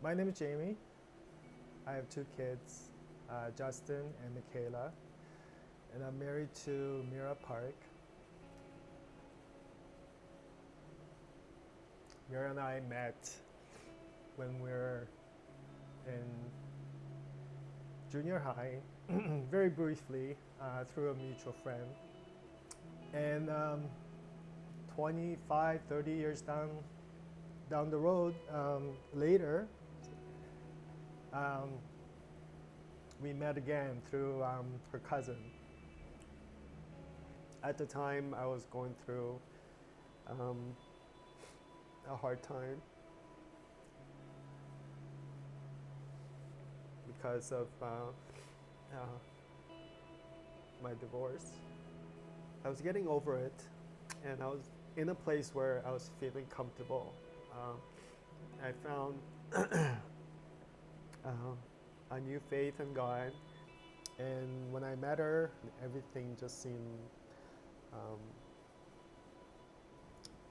My name is Jamie. I have two kids, Justin and Michaela, and I'm married to Mira Park. Mira and I met when we were in junior high, very briefly, through a mutual friend. And 25, 30 years down the road, later, we met again through her cousin. At the time, I was going through a hard time because of my divorce. I was getting over it, and I was in a place where I was feeling comfortable. I found a new faith in God, and when I met her, everything just seemed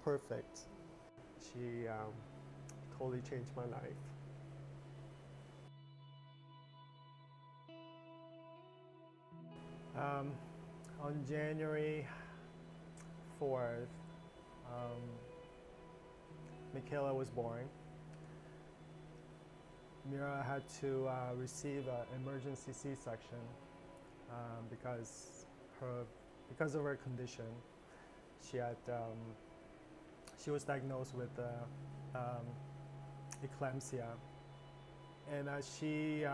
perfect. She totally changed my life. On January 4th, Michaela was born. Mira had to receive an emergency C-section because of her condition. She was diagnosed with eclampsia, and as she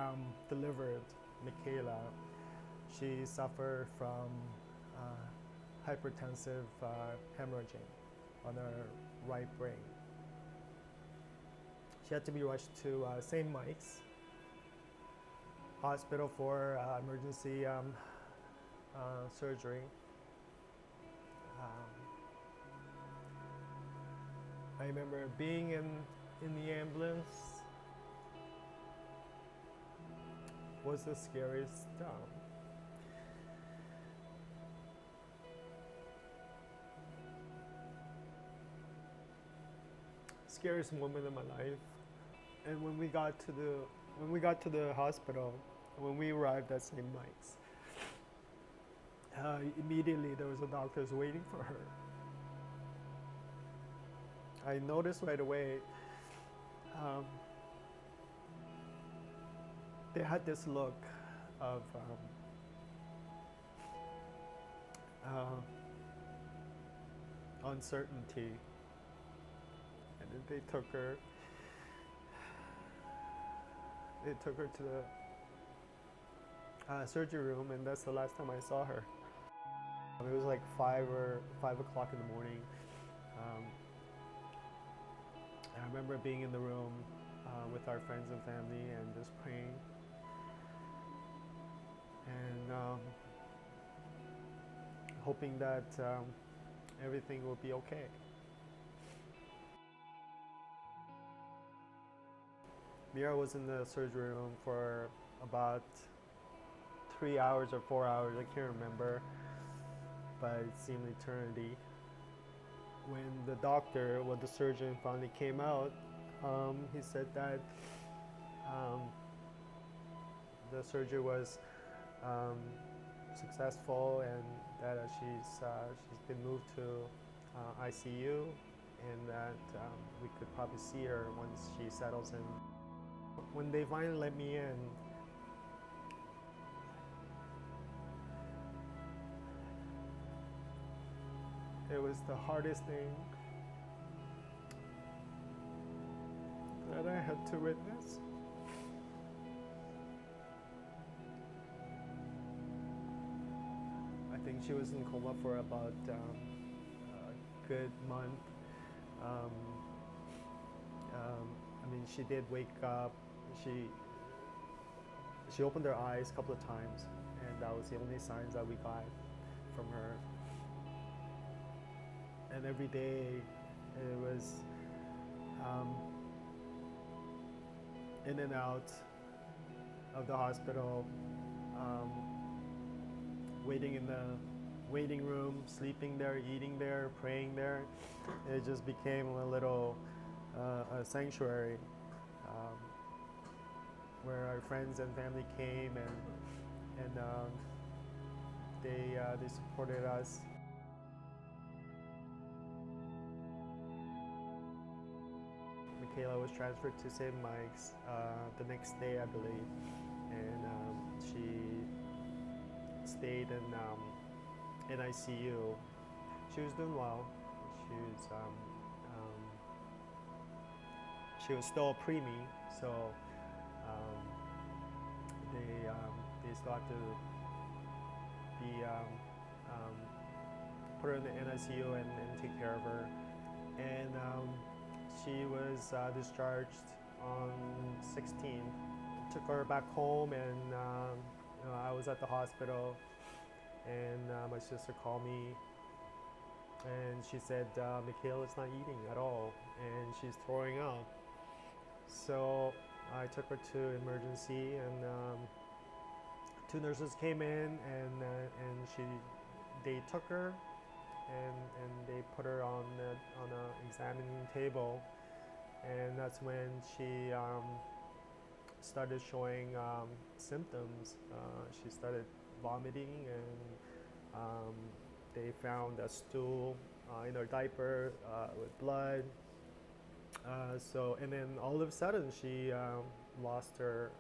delivered Michaela, she suffered from hypertensive hemorrhaging on her right brain. She had to be rushed to St. Mike's Hospital for emergency surgery. I remember being in the ambulance was the scariest scariest moment of my life. And when we got to the hospital, when we arrived at St. Mike's, immediately there was a doctor's waiting for her. I noticed right away they had this look of uncertainty, and then they took her to the surgery room, and that's the last time I saw her. It was like 5 o'clock in the morning. I remember being in the room with our friends and family and just praying, and hoping that everything will be okay. Mira was in the surgery room for about 3 hours or 4 hours, I can't remember, but it seemed eternity. When the surgeon finally came out, he said that the surgery was successful, and that she's been moved to ICU, and that we could probably see her once she settles in. When they finally let me in, it was the hardest thing that I had to witness. I think she was in coma for about a good month. I mean, she did wake up. She opened her eyes a couple of times, and that was the only signs that we got from her. And every day it was in and out of the hospital, waiting in the waiting room, sleeping there, eating there, praying there. It just became a little a sanctuary. our friends and family came, and they supported us. Michaela was transferred to St. Mike's the next day, I believe, and she stayed in ICU. She was doing well. She was she was still a preemie, so they still had to be put her in the NICU and take care of her. And she was discharged on 16th. Took her back home, and I was at the hospital, and my sister called me, and she said, Michaela's not eating at all, and she's throwing up. So I took her to emergency, and two nurses came in, and they took her, and they put her on a examining table, and that's when she started showing symptoms. She started vomiting, and they found a stool in her diaper with blood. And then all of a sudden she lost her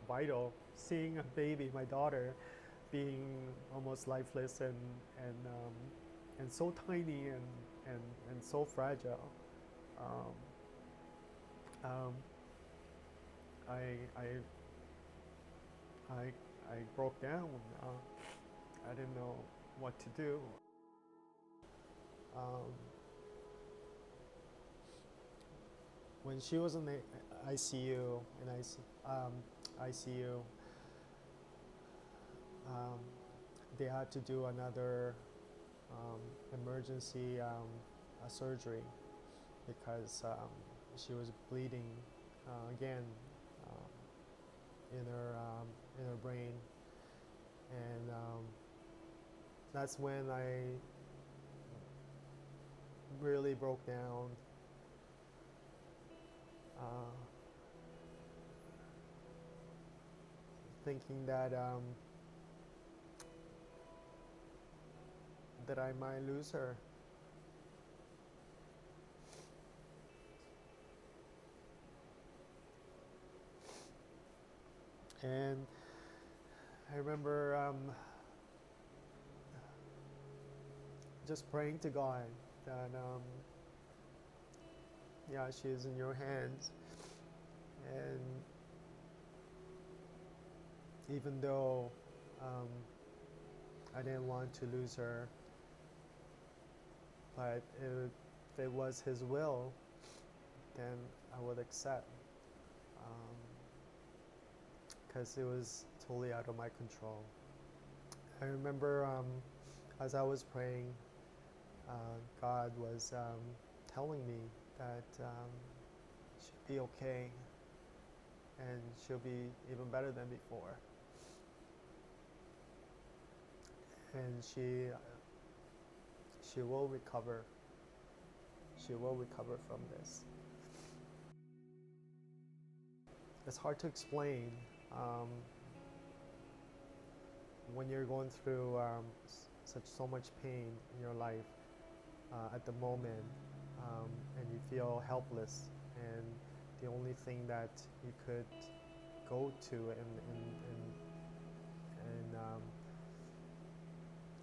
vital. Seeing a baby, my daughter, being almost lifeless and so tiny and so fragile. I broke down. I didn't know what to do. When she was in the ICU, they had to do another emergency surgery because she was bleeding again in her brain, and that's when I really broke down. Thinking that I might lose her. And I remember just praying to God that yeah, she is in your hands, and even though I didn't want to lose her, but if it was His will, then I would accept, because it was totally out of my control. I remember as I was praying, God was telling me that she'll be okay, and she'll be even better than before. And she will recover. She will recover from this. It's hard to explain when you're going through so much pain in your life at the moment, and you feel helpless, and the only thing that you could go to and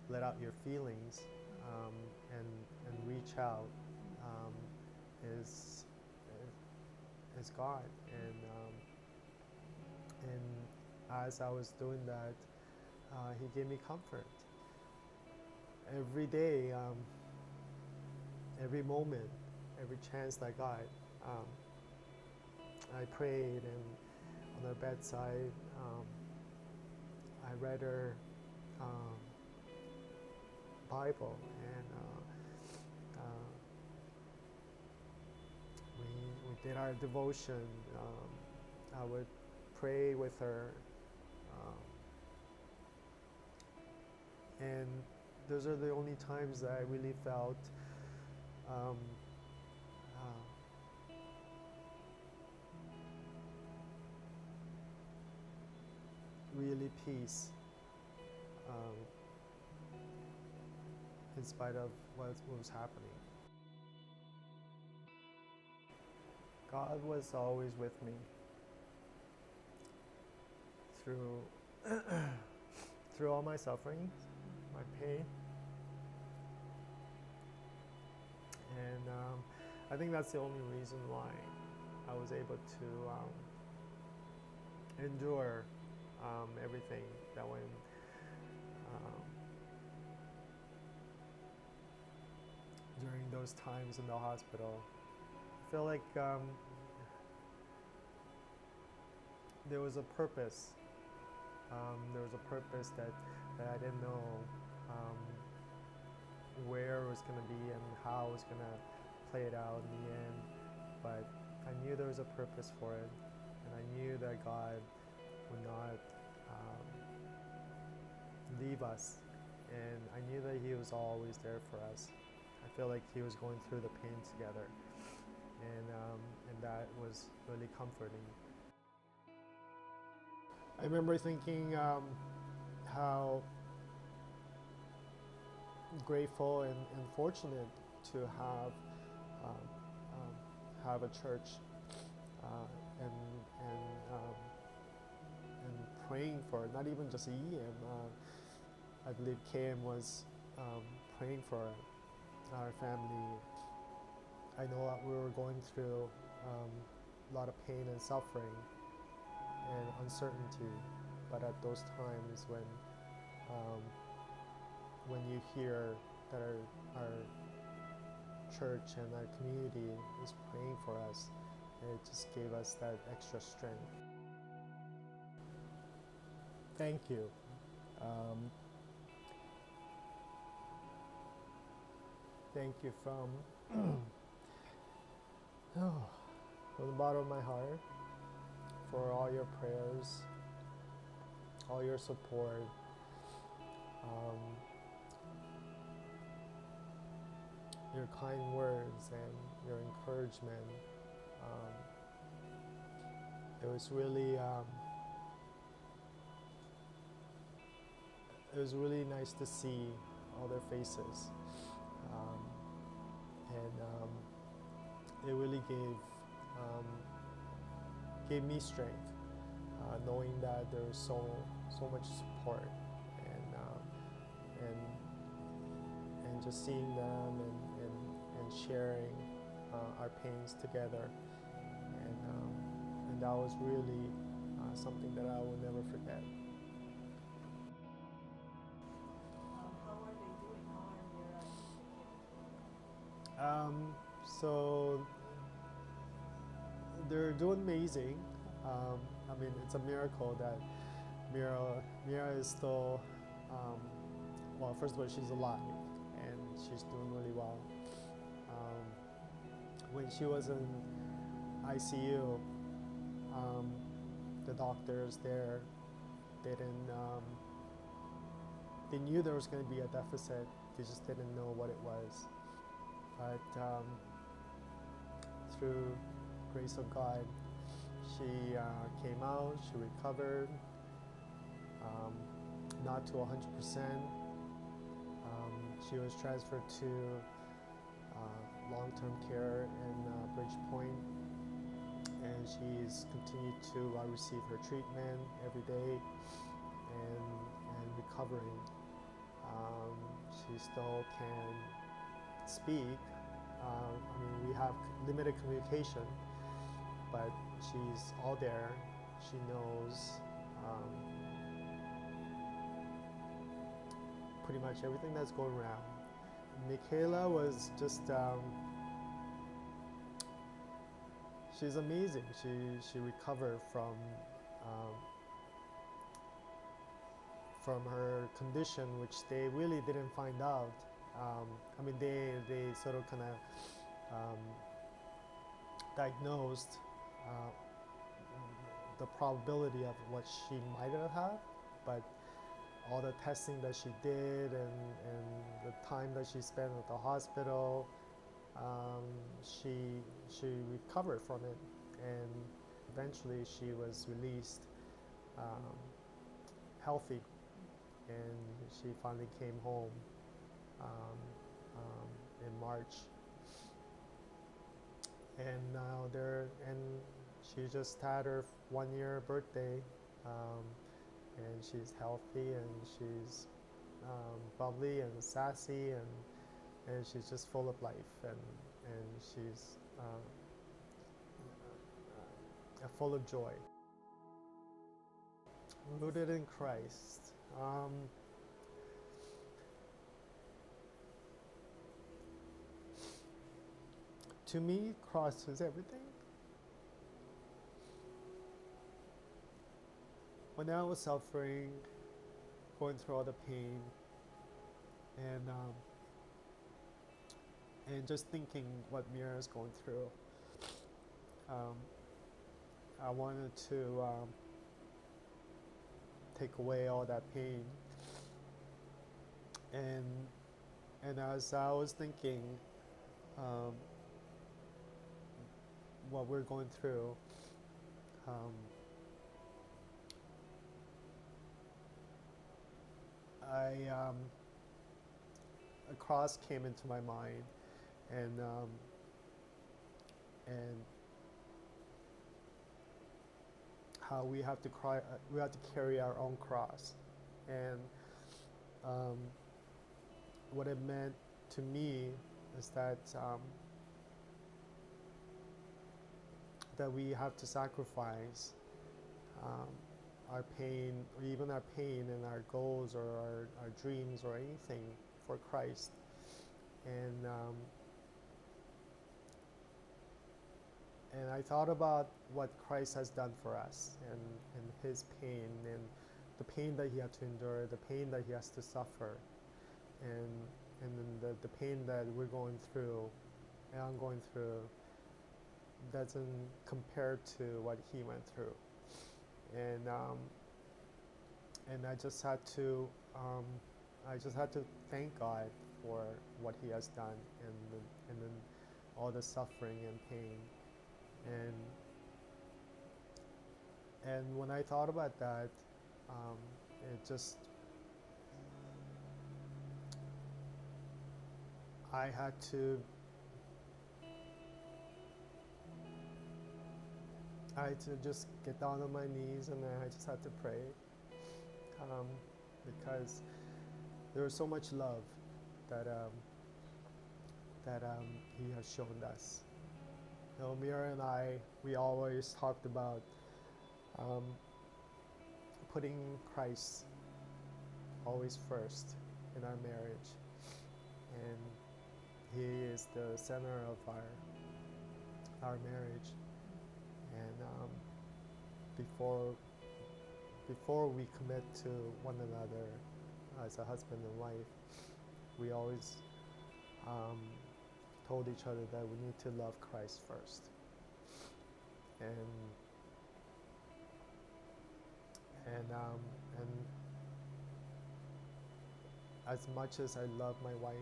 let out your feelings and reach out is God. And as I was doing that, He gave me comfort. Every day, every moment, every chance I got, I prayed, and on her bedside, I read her Bible, and we did our devotion. I would pray with her, and those are the only times that I really felt really peace um, in spite of what was happening. God was always with me through through all my suffering, my pain, and I think that's the only reason why I was able to endure everything that went um, during those times in the hospital. I feel like there was a purpose. There was a purpose that I didn't know where it was going to be and how it was going to play it out in the end. But I knew there was a purpose for it, and I knew that God would not leave us, and I knew that He was always there for us. I feel like He was going through the pain together, and that was really comforting. I remember thinking how grateful and fortunate to have a church and praying for it. Not even just EM. I believe KM was praying for our family. I know that we were going through a lot of pain and suffering and uncertainty, but at those times when you hear that our church and our community is praying for us, it just gave us that extra strength. Thank you. Thank you from the bottom of my heart for all your prayers, all your support, your kind words and your encouragement. It was really nice to see all their faces, and it really gave me strength, knowing that there was so much support, and just seeing them and sharing our pains together, and that was really something that I will never forget. How are they doing? How are they? So they're doing amazing. I mean, it's a miracle that Mira is still, well, first of all, she's alive and she's doing really well. When she was in ICU, the doctors there, they knew there was going to be a deficit, they just didn't know what it was. But through grace of God, she came out, she recovered, not to 100%. She was transferred to long-term care in Bridgepoint, and she's continued to receive her treatment every day and recovering. She still can speak. I mean, we have limited communication, but she's all there. She knows pretty much everything that's going around. Michaela was just, she's amazing. She recovered from her condition, which they really didn't find out. I mean, they sort of kind of diagnosed the probability of what she might have had, but all the testing that she did and the time that she spent at the hospital, she recovered from it, and eventually she was released healthy, and she finally came home um, in March, and now she just had her 1 year birthday, um, and she's healthy, and she's bubbly and sassy, and she's just full of life, and she's full of joy. Rooted in Christ. To me, cross is everything. When I was suffering, going through all the pain, and just thinking what Mira is going through, I wanted to take away all that pain. And as I was thinking what we're going through, a cross came into my mind, and how we have to carry our own cross, and what it meant to me is that that we have to sacrifice our pain, or even our pain and our goals or our dreams or anything for Christ. And I thought about what Christ has done for us, and his pain, and the pain that he had to endure, the pain that he has to suffer, and then the pain that we're going through and I'm going through doesn't compare to what he went through. And I just had to thank God for what he has done, and then all the suffering and pain. And when I thought about that, it just, I had to just get down on my knees, and I just had to pray, because there was so much love that he has shown us. You know, Mira and I, we always talked about putting Christ always first in our marriage, and he is the center of our marriage. And before we commit to one another as a husband and wife, we always told each other that we need to love Christ first. And as much as I love my wife,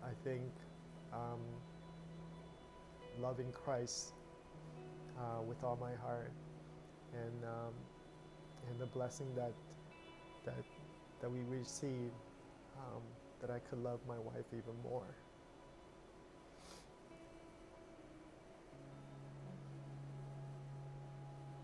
I think loving Christ with all my heart, and the blessing that we receive, that I could love my wife even more.